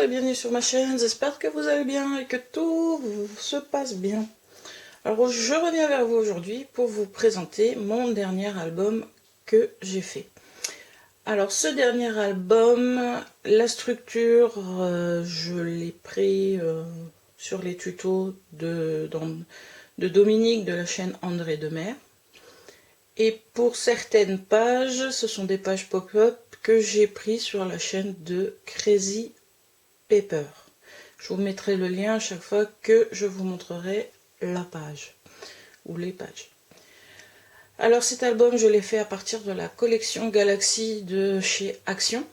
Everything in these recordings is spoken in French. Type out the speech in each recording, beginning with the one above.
et bienvenue sur ma chaîne, j'espère que vous allez bien et que tout se passe bien. Alors je reviens vers vous aujourd'hui pour vous présenter mon dernier album que j'ai fait. Alors ce dernier album, la structure, je l'ai pris sur les tutos de Dominique de la chaîne André Demer. Et pour certaines pages, ce sont des pages pop-up que j'ai pris sur la chaîne de Crazy Pepper. Je vous mettrai le lien à chaque fois que je vous montrerai la page ou les pages. Alors cet album, je l'ai fait à partir de la collection Galaxy de chez Action,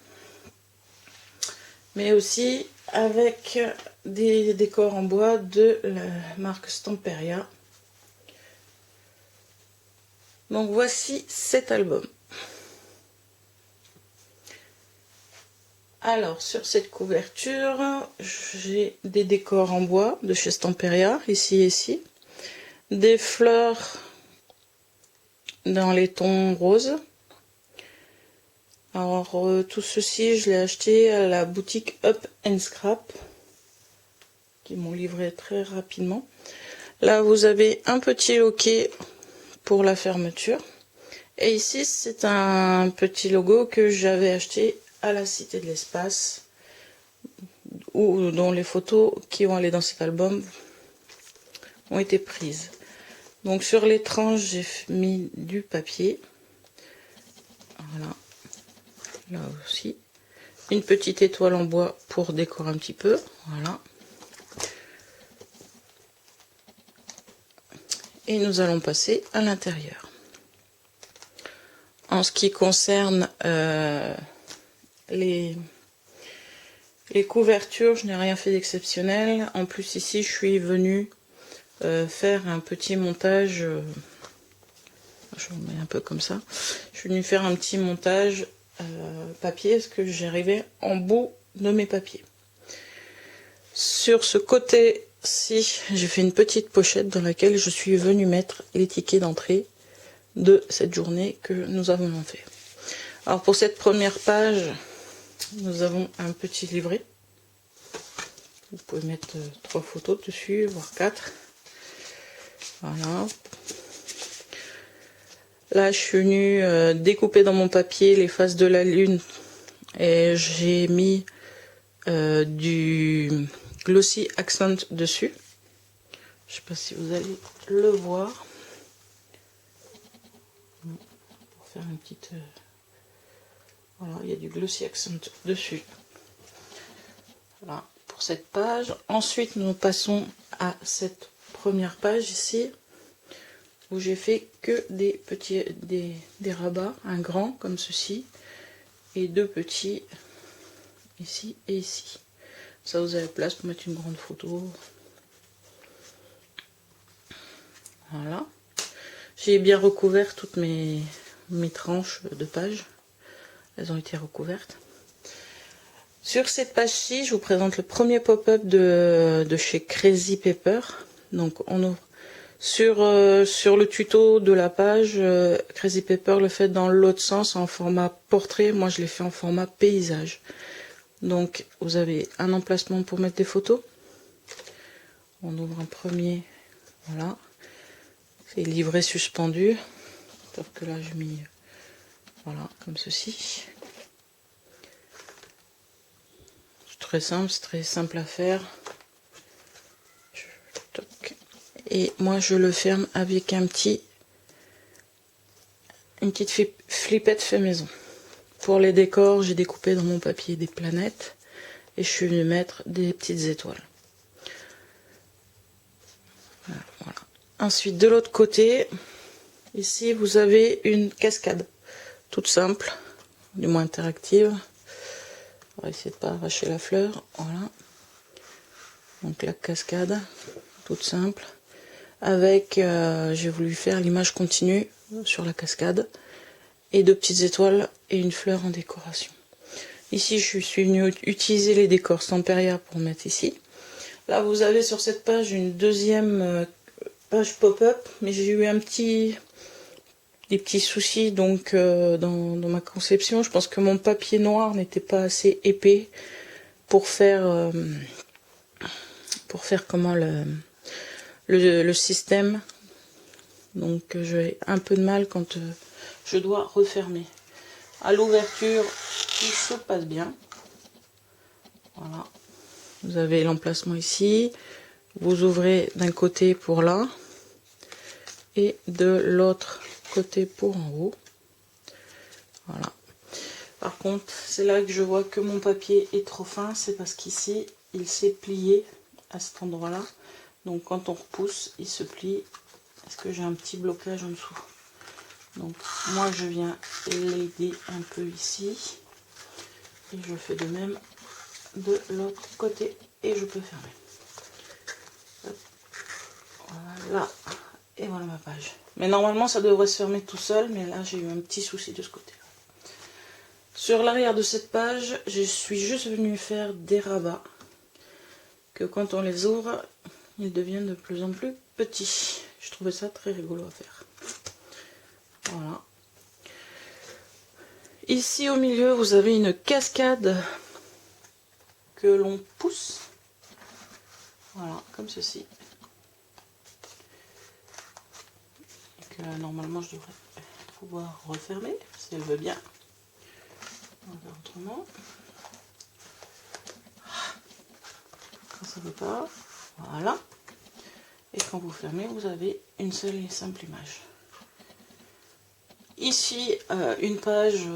mais aussi avec des décors en bois de la marque Stamperia. Donc voici cet album. Alors sur cette couverture, j'ai des décors en bois de chez Stamperia, ici et ici. Des fleurs dans les tons roses. Alors tout ceci, je l'ai acheté à la boutique Up and Scrap, qui m'ont livré très rapidement. Là vous avez un petit loquet pour la fermeture. Et ici c'est un petit logo que j'avais acheté à la Cité de l'Espace, dont les photos qui ont allé dans cet album ont été prises. Donc sur les tranches, j'ai mis du papier. Voilà. Là aussi. Une petite étoile en bois pour décorer un petit peu. Voilà. Et nous allons passer à l'intérieur. En ce qui concerne les couvertures, je n'ai rien fait d'exceptionnel. En plus ici, je suis venue faire un petit montage. Je vous mets un peu comme ça. Je suis venue faire un petit montage papier parce que j'arrivais en bout de mes papiers. Sur ce côté-ci, j'ai fait une petite pochette dans laquelle je suis venue mettre les tickets d'entrée de cette journée que nous avons fait. Alors pour cette première page, nous avons un petit livret. Vous pouvez mettre 3 photos dessus, voire 4. Voilà. Là, je suis venue découper dans mon papier les faces de la lune et j'ai mis du glossy accent dessus. Je ne sais pas si vous allez le voir. Pour faire une petite... Voilà, il y a du glossy accent dessus. Voilà, pour cette page. Ensuite, nous passons à cette première page ici, où j'ai fait que des petits des rabats, un grand comme ceci, et 2 petits ici et ici. Ça, vous avez place pour mettre une grande photo. Voilà. J'ai bien recouvert toutes mes tranches de pages. Elles ont été recouvertes. Sur cette page-ci, je vous présente le premier pop-up de chez Crazy Pepper. Donc on ouvre sur le tuto de la page, Crazy Pepper le fait dans l'autre sens en format portrait. Moi je l'ai fait en format paysage. Donc vous avez un emplacement pour mettre des photos. On ouvre un premier, voilà. C'est livret suspendu. Sauf que là j'ai mis, voilà, comme ceci. C'est très simple à faire. Et moi je le ferme avec une petite flippette fait maison. Pour les décors, j'ai découpé dans mon papier des planètes et je suis venue mettre des petites étoiles. Voilà. Ensuite de l'autre côté, ici vous avez une cascade toute simple, du moins interactive. On va essayer de ne pas arracher la fleur. Voilà. Donc la cascade, toute simple. Avec, j'ai voulu faire l'image continue sur la cascade. Et 2 petites étoiles et une fleur en décoration. Ici, je suis venue utiliser les décors Stamperia pour mettre ici. Là, vous avez sur cette page une deuxième page pop-up. Mais j'ai eu des petits soucis donc dans ma conception. Je pense que mon papier noir n'était pas assez épais pour faire comment le système. Donc j'ai un peu de mal quand je dois refermer. À l'ouverture, tout se passe bien. Voilà. Vous avez l'emplacement ici. Vous ouvrez d'un côté pour là et de l'autre côté pour en haut. Voilà. Par contre, c'est là que je vois que mon papier est trop fin. C'est parce qu'ici, il s'est plié à cet endroit-là. Donc quand on repousse, il se plie. Parce que j'ai un petit blocage en dessous. Donc moi, je viens l'aider un peu ici. Et je fais de même de l'autre côté. Et je peux fermer. Hop. Voilà. Et voilà ma page. Mais normalement, ça devrait se fermer tout seul. Mais là, j'ai eu un petit souci de ce côté. Sur l'arrière de cette page, je suis juste venue faire des rabats. Que quand on les ouvre, ils deviennent de plus en plus petits. Je trouvais ça très rigolo à faire. Voilà. Ici au milieu, vous avez une cascade que l'on pousse. Voilà, comme ceci. Et que normalement, je devrais pouvoir refermer, si elle veut bien. On va faire autrement. Quand ça ne veut pas, voilà. Et quand vous fermez, vous avez une seule et simple image. Ici, une page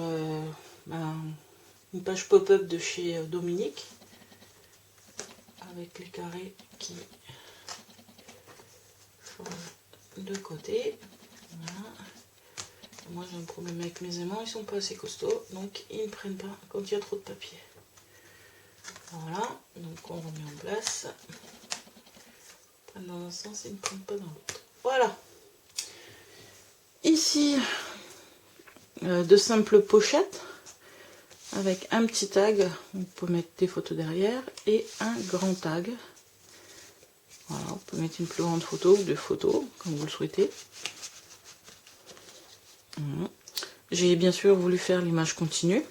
pop-up de chez Dominique, avec les carrés qui sont de côté. Voilà. Moi, j'ai un problème avec mes aimants, ils sont pas assez costauds, donc ils ne prennent pas quand il y a trop de papier. Voilà, donc on remet en place. Ils prennent dans un sens, ils ne prennent pas dans l'autre. Voilà. Ici, de simples pochettes avec un petit tag, on peut mettre des photos derrière, et un grand tag. Voilà, on peut mettre une plus grande photo ou deux photos, comme vous le souhaitez. Voilà. J'ai bien sûr voulu faire l'image continue.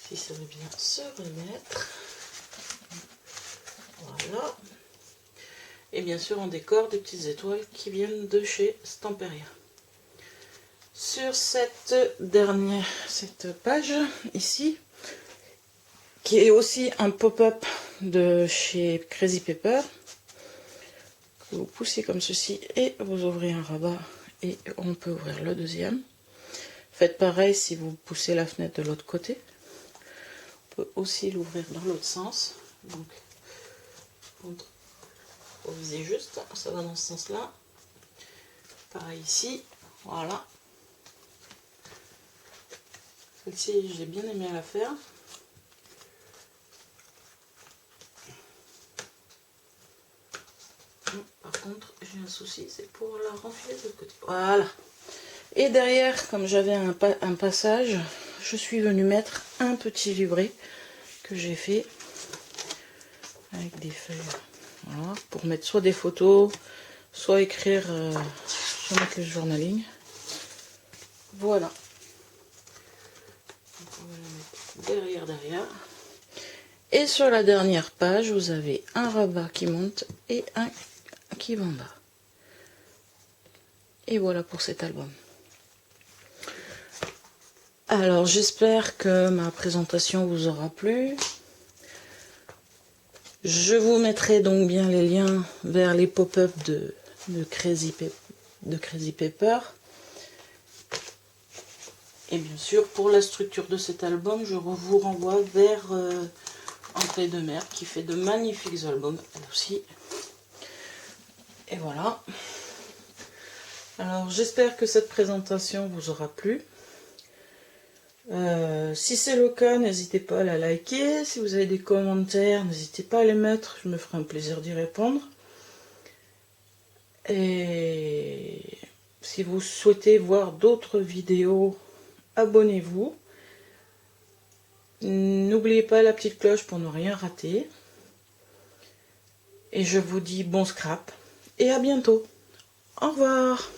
Si ça veut bien se remettre. Voilà. Et bien sûr, on décore des petites étoiles qui viennent de chez Stamperia. Sur cette page ici, qui est aussi un pop-up de chez Crazy Paper, vous poussez comme ceci et vous ouvrez un rabat et on peut ouvrir le deuxième. Faites pareil si vous poussez la fenêtre de l'autre côté. On peut aussi l'ouvrir dans l'autre sens. Donc, vous visez juste, ça va dans ce sens-là. Pareil ici, voilà. Celle-ci, j'ai bien aimé la faire. Par contre, j'ai un souci, c'est pour la renfiler de l'autre côté. Voilà. Et derrière, comme j'avais un passage, je suis venue mettre un petit livret que j'ai fait avec des feuilles. Voilà, pour mettre soit des photos, soit écrire, je vais mettre le journaling. Voilà. Donc on va la mettre derrière. Et sur la dernière page, vous avez un rabat qui monte et un qui va en bas. Et voilà pour cet album. Alors j'espère que ma présentation vous aura plu. Je vous mettrai donc bien les liens vers les pop-up de Crazy Paper. Et bien sûr, pour la structure de cet album, je vous renvoie vers Entrée de mer, qui fait de magnifiques albums, elle aussi. Et voilà. Alors, j'espère que cette présentation vous aura plu. Si c'est le cas, n'hésitez pas à la liker. Si vous avez des commentaires, n'hésitez pas à les mettre. Je me ferai un plaisir d'y répondre. Et si vous souhaitez voir d'autres vidéos, abonnez-vous. N'oubliez pas la petite cloche pour ne rien rater. Et je vous dis bon scrap et à bientôt. Au revoir.